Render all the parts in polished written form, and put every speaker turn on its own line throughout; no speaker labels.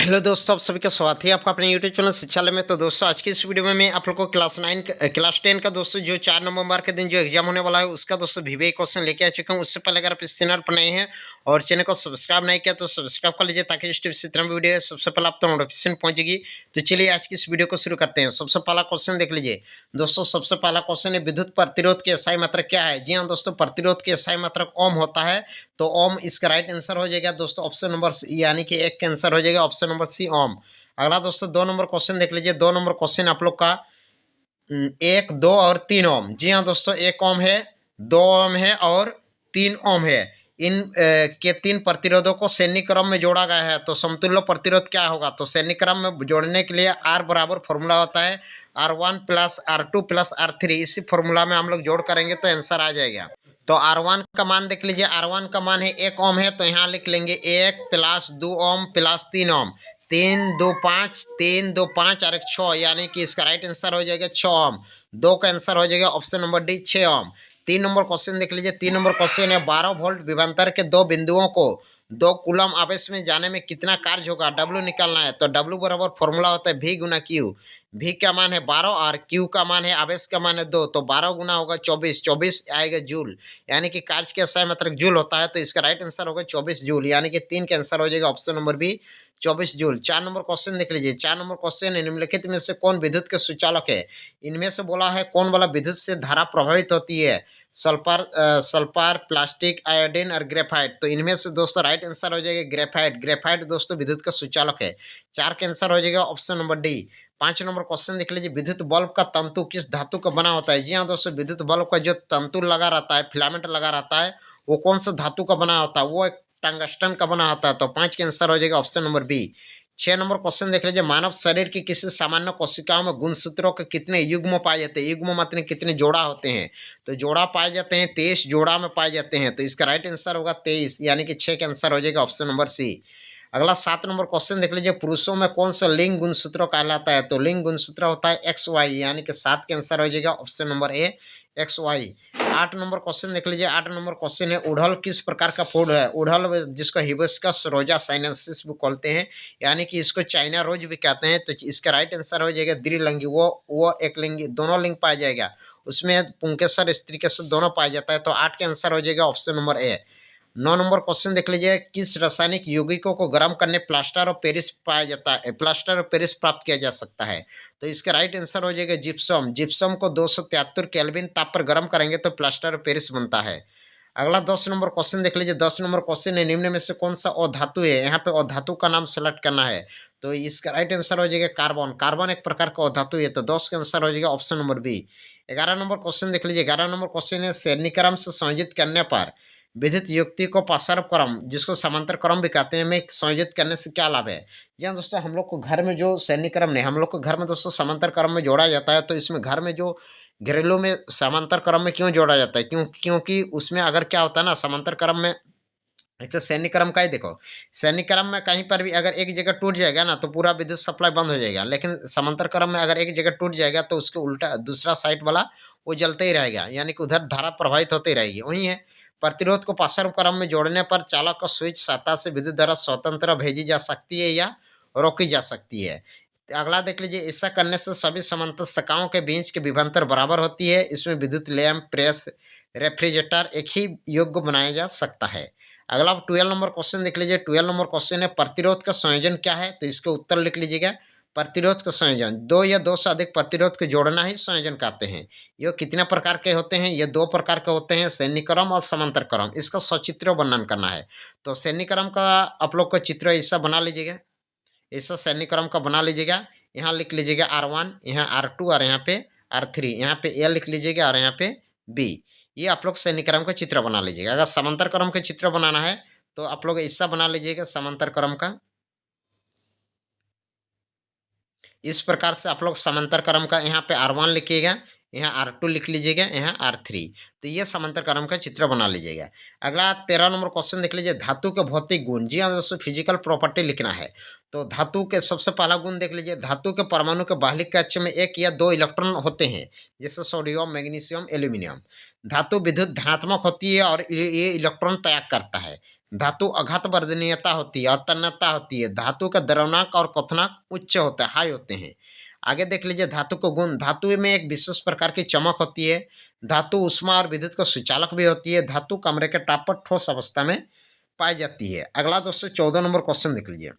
Hello दोस्तों, आप सभी का स्वागत है आपका अपने यूट्यूब चैनल शिक्षालय में। तो दोस्तों, आज की इस वीडियो में मैं आप लोग को क्लास 10 का दोस्तों जो 4 नवंबर के दिन जो एग्जाम होने वाला है उसका दोस्तों वीवीआई क्वेश्चन लेके आ चुका हूं। उससे पहले अगर आप इस चैनल पर नए हैं और चैनल को सब्सक्राइब नहीं किया तो सब्सक्राइब कर लीजिए, ताकि इस तरह की वीडियो सबसे पहले आप तक नोटिफिकेशन पहुंचेगी। तो चलिए आज की इस वीडियो को शुरू करते हैं। सबसे पहला क्वेश्चन देख लीजिए दोस्तों। सबसे पहला क्वेश्चन है, विद्युत प्रतिरोध की एसआई मात्रक क्या है? जी हाँ दोस्तों, प्रतिरोध की एसआई मात्रक ओम होता है। तो ओम इसका राइट आंसर हो जाएगा दोस्तों ऑप्शन नंबर सी, यानी कि एक का आंसर हो जाएगा ऑप्शन नंबर सी, ओम। अगला दोस्तों 2 नंबर क्वेश्चन देख लीजिए। 2 नंबर क्वेश्चन आप लोग का 1, 2 और 3 ओम। जी हाँ दोस्तों, 1 ओम है, 2 ओम है और 3 ओम है। इन के 3 प्रतिरोधों को श्रेणी क्रम में जोड़ा गया है। तो समतुल्य प्रतिरोध क्या होगा? तो श्रेणी क्रम में जोड़ने के लिए आर बराबर फॉर्मूला होता है R1 plus R2 plus R3। इसी फॉर्मूला में हम लोग जोड़ करेंगे तो आंसर आ जाएगा। तो R1 का मान देख लीजिए। R1 का मान है 1 ओम है, तो यहाँ लिख लेंगे 1 प्लस 2 ओम प्लस 3 ओम। 3 2 5, 3 2 5 और 1 6, यानी कि इसका राइट आंसर हो जाएगा 6 ओम। 2 का आंसर हो जाएगा ऑप्शन नंबर डी, 6 ओम। 3 नंबर क्वेश्चन देख लीजिए। 3 नंबर क्वेश्चन है, 12 वोल्ट विभवांतर के दो बिंदुओं को 2 कूलम आवेश में जाने में कितना कार्य होगा? डब्ल्यू निकालना है। तो डब्ल्यू बराबर फॉर्मूला होता है V गुना क्यू। V का मान है 12 और Q का मान है, आवेश का मान है 2। तो 12 गुना होगा 24, 24 आएगा जूल, यानी कि कार्य की एसआई मात्रक जूल होता है। तो इसका राइट आंसर होगा 24 जूल, यानी कि 3 का आंसर हो जाएगा option number B, 24 joule. 4 number question देख लीजिए। 4 नंबर क्वेश्चन है, निम्नलिखित में से कौन विद्युत के सुचालक है? इनमें से बोला है कौन वाला विद्युत से धारा प्रभावित होती है? सल्फर, प्लास्टिक, आयोडीन और ग्रेफाइट। तो इनमें से दोस्तों राइट आंसर हो जाएगा ग्रेफाइट। ग्रेफाइट दोस्तों विद्युत का सुचालक है। 4 का आंसर हो जाएगा option number D. 5 number question देख लीजिए। विद्युत बल्ब का तंतु किस धातु का बना होता है? जी हाँ दोस्तों, विद्युत बल्ब का जो तंतु लगा रहता है, फिलामेंट लगा रहता है, वो कौन सा धातु का बना होता है? वो एक टंगस्टन का बना होता है। तो 5 का आंसर हो जाएगा option number B. 6 number question देख लीजिए। मानव शरीर की किसी सामान्य कोशिकाओं में गुणसूत्रों के कितने युग्म पाए जाते हैं? युग्म मतलब कितने जोड़ा होते हैं? तो जोड़ा पाए जाते हैं, 23 जोड़ा में पाए जाते हैं। तो इसका राइट आंसर होगा 23, यानी कि 6 का आंसर हो जाएगा ऑप्शन नंबर सी। अगला 7 नंबर क्वेश्चन देख लीजिए। पुरुषों में कौन सा लिंग गुणसूत्र कहलाता है? तो लिंग गुणसूत्र होता है XY, यानी कि 7 के आंसर हो जाएगा option number A, XY। 8 number question देख लीजिए। 8 नंबर क्वेश्चन है, उड़हल किस प्रकार का फूल है? उड़हल जिसको हिबिस्कस रोजा साइनेंसिस भी बोलते हैं, यानी कि इसको चाइना रोज भी कहते हैं। तो इसका राइट आंसर हो जाएगा द्विलिंगी। वो एक लिंगी, दोनों लिंग पाया जाएगा उसमें, पुंकेसर स्त्रीकेसर दोनों पाया जाता है। तो 8 का आंसर हो जाएगा option number A. 9 number question देख लीजिए। किस रासायनिक यौगिकों को गर्म करने प्लास्टर ऑफ पेरिस पाया जाता है, प्लास्टर ऑफ पेरिस प्राप्त किया जा सकता है? तो इसका राइट आंसर हो जाएगा जिप्सम। जिप्सम को 273 केल्विन ताप पर गर्म करेंगे तो प्लास्टर ऑफ पेरिस बनता है। अगला 10 नंबर क्वेश्चन देख लीजिए। 10 नंबर क्वेश्चन है, निम्न में से कौन सा अधातु है? यहाँ पे अधातु का नाम सेलेक्ट करना है। तो इसका राइट आंसर हो जाएगा कार्बन। कार्बन एक प्रकार का अधातु है। तो 10 का आंसर हो जाएगा option number B. 11 number question देख लीजिए। 11 नंबर क्वेश्चन है, श्रेणीक्रम से संयोजित करने पर विद्युत युक्ति को पार्श्व क्रम, जिसको समांतर क्रम भी कहते हैं, में संयोजित करने से क्या लाभ है? यहाँ दोस्तों हम लोग को घर में जो श्रेणी क्रम नहीं, हम लोग को घर में दोस्तों समांतर क्रम में जोड़ा जाता है। तो इसमें घर में जो घरेलू में समांतर क्रम में क्यों जोड़ा जाता है? क्योंकि उसमें अगर क्या होता है ना, समांतर क्रम में अच्छा सैन्य क्रम का ही देखो, सैन्य क्रम में कहीं पर भी अगर एक जगह टूट जाएगा ना, तो पूरा विद्युत सप्लाई बंद हो जाएगा। लेकिन समांतर क्रम में अगर एक जगह टूट जाएगा तो उसके उल्टा दूसरा साइड वाला वो जलते ही रहेगा, यानी कि उधर धारा प्रवाहित होती रहेगी। वही है, प्रतिरोध को पार्श्व क्रम में जोड़ने पर चालक का स्विच सहायता से विद्युत धारा स्वतंत्र भेजी जा सकती है या रोकी जा सकती है। अगला देख लीजिए। ऐसा करने से सभी समांतर शाखाओं के बीच की विभवांतर बराबर होती है। इसमें विद्युत लैंप, प्रेस, रेफ्रिजरेटर एक ही योग्य बनाया जा सकता है। अगला 12 नंबर क्वेश्चन देख लीजिए। 12 नंबर क्वेश्चन है, प्रतिरोध का संयोजन क्या है? तो इसका उत्तर लिख लीजिएगा। प्रतिरोध का संयोजन, दो या दो से अधिक प्रतिरोध को जोड़ना ही संयोजन कहते हैं। ये कितने प्रकार के होते हैं? ये 2 प्रकार के होते हैं, श्रेणी क्रम और समांतर क्रम। इसका सचित्र वर्णन करना है। तो श्रेणी क्रम का आप लोग को चित्र ऐसा बना लीजिएगा, ऐसा श्रेणी क्रम का बना लीजिएगा। यहाँ लिख लीजिएगा R1, यहाँ R2 और यहाँ पे R3, यहाँ पे ए लिख लीजिएगा और यहाँ पे बी। ये आप लोग श्रेणी क्रम का चित्र बना लीजिएगा। अगर समांतर क्रम का चित्र बनाना है तो आप लोग ऐसा बना लीजिएगा समांतर क्रम का। इस प्रकार से आप लोग समांतर क्रम का यहाँ पे R1 लिखिएगा, यहाँ R2 लिख लीजिएगा, यहाँ R3। तो ये समांतर क्रम का चित्र बना लीजिएगा। अगला 13 नंबर क्वेश्चन देख लीजिए। धातु के भौतिक गुण, जी हाँ दोस्तों, फिजिकल प्रॉपर्टी लिखना है। तो धातु के सबसे पहला गुण देख लीजिए। धातु के परमाणु के बाहरी कक्ष में 1 या 2 इलेक्ट्रॉन होते हैं, जैसे सोडियम, मैग्नीशियम, एल्यूमिनियम। धातु विद्युत धनात्मक होती है और ये इलेक्ट्रॉन त्याग करता है। धातु अघात वर्धनीयता होती है और तन्यता होती है। धातु का द्रवणांक और क्वथनांक उच्च होता है, हाई होते हैं। आगे देख लीजिए धातु को गुण। धातु में एक विशेष प्रकार की चमक होती है। धातु ऊष्मा और विद्युत का सुचालक भी होती है। धातु कमरे के ताप पर ठोस अवस्था में पाई जाती है। अगला दोस्तों 14 नंबर क्वेश्चन देख लीजिए।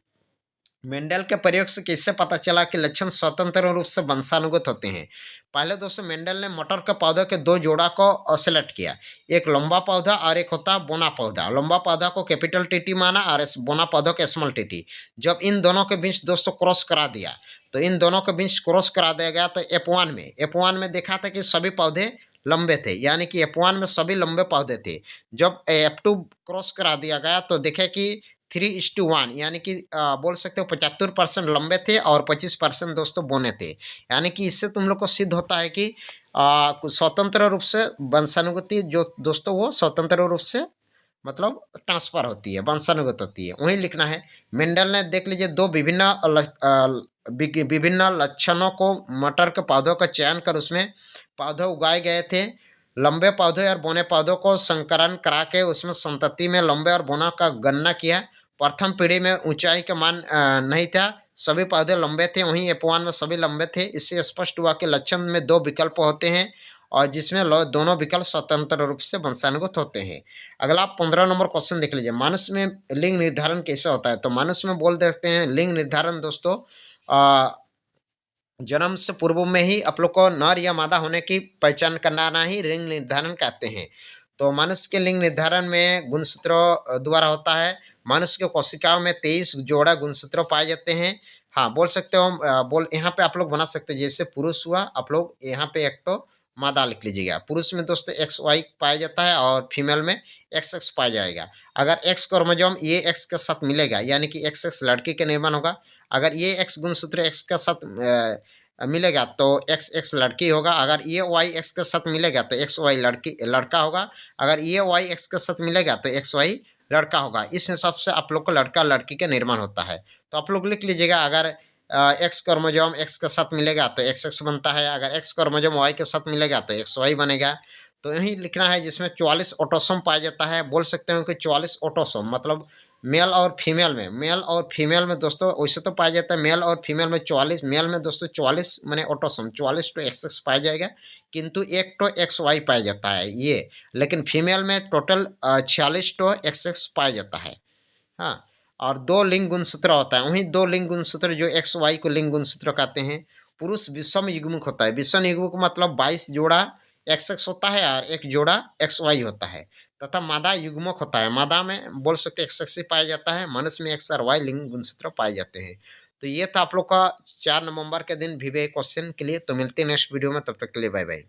मेंडल के प्रयोग से किससे पता चला कि लक्षण स्वतंत्र रूप से वंशानुगत होते हैं? पहले दोस्तों मेंडल ने मटर के पौधे के दो जोड़ा को सेलेक्ट किया। एक लंबा पौधा और एक होता बोना पौधा। लंबा पौधा को कैपिटल टीटी माना और बोना पौधा को स्मॉल टीटी। जब इन दोनों के बीच दोस्तों क्रॉस करा दिया, तो इन दोनों के बीच क्रॉस करा दिया गया, तो F1 में देखा था कि सभी पौधे लंबे थे, यानी कि F1 में सभी लंबे पौधे थे। जब F2 क्रॉस करा दिया गया तो देखे कि 3:1, यानी कि बोल सकते हो 75% लंबे थे और 25% दोस्तों बोने थे। यानी कि इससे तुम लोग को सिद्ध होता है कि स्वतंत्र रूप से वंशानुगति जो दोस्तों वो स्वतंत्र रूप से मतलब ट्रांसफर होती है, वंशानुगत होती है। वही लिखना है। मेंडल ने देख लीजिए दो विभिन्न लक्षणों को मटर के पौधों का चयन कर उसमें पौधे उगाए गए थे। लंबे पौधे और बोने पौधों को संकरण करा के उसमें संतति में लंबे और बोना का गणना किया। प्रथम पीढ़ी में ऊंचाई का मान नहीं था, सभी पौधे लंबे थे। वहीं F1 में सभी लंबे थे। इससे स्पष्ट हुआ कि लक्षण में दो विकल्प होते हैं और जिसमें दोनों विकल्प स्वतंत्र रूप से वंशानुगत होते हैं। अगला 15 नंबर क्वेश्चन देख लीजिए। मनुष्य में लिंग निर्धारण कैसे होता है? तो मनुष्य में बोल देते हैं लिंग निर्धारण दोस्तों जन्म से पूर्व में ही आप लोग को नर या मादा होने की पहचान करना ही लिंग निर्धारण कहते हैं। तो मनुष्य के लिंग निर्धारण में गुणसूत्रों द्वारा होता है। मनुष्य के कोशिकाओं में 23 जोड़ा गुणसूत्र पाए जाते हैं। हाँ, बोल सकते हो बोल यहाँ पे आप लोग बना सकते हैं। जैसे पुरुष हुआ, आप लोग यहाँ पे एक तो मादा लिख लीजिएगा। पुरुष में दोस्तों XY पाया जाता है और फीमेल में XX पाया जाएगा। अगर X क्रोमोसोम ये X के साथ मिलेगा, यानी कि XX लड़की के निर्माण होगा। अगर ये X गुणसूत्र X के साथ मिलेगा तो XX लड़की होगा। अगर ये Y X के साथ मिलेगा तो XY लड़का होगा। अगर ये Y X के साथ मिलेगा तो XY लड़का होगा। इस हिसाब से आप लोग को लड़का लड़की का निर्माण होता है। तो आप लोग लिख लीजिएगा। अगर X क्रोमोसोम X के साथ मिलेगा तो XX बनता है। अगर X क्रोमोसोम Y के साथ मिलेगा तो XY बनेगा। तो यही लिखना है जिसमें 44 ऑटोसोम पाया जाता है। बोल सकते हो कि 44 ऑटोसोम मतलब मेल और फीमेल में दोस्तों वैसे तो पाया जाता है मेल और फीमेल में 44। मेल में दोस्तों 44 माने ऑटोसोम 44 तो XX पाया जाएगा, किंतु एक तो XY पाया जाता है ये। लेकिन फीमेल में टोटल 46 तो XX पाया जाता है। हाँ, और दो लिंग गुणसूत्र होता है। वहीं दो लिंग गुणसूत्र जो XY को लिंग गुणसूत्र कहते हैं। पुरुष विषम युग्मक होता है। विषम युग्मक मतलब 22 जोड़ा XX होता है और एक जोड़ा XY होता है। तथा मादा युग्मक होता है। मादा में बोल सकते XX ही पाया जाता है। मनुष्य में X और Y लिंग गुणसूत्र पाए जाते हैं। तो ये था आप लोग का 4 नवंबर के दिन विवेक क्वेश्चन के लिए। तो मिलते हैं नेक्स्ट वीडियो में, तब तक के लिए बाय बाय।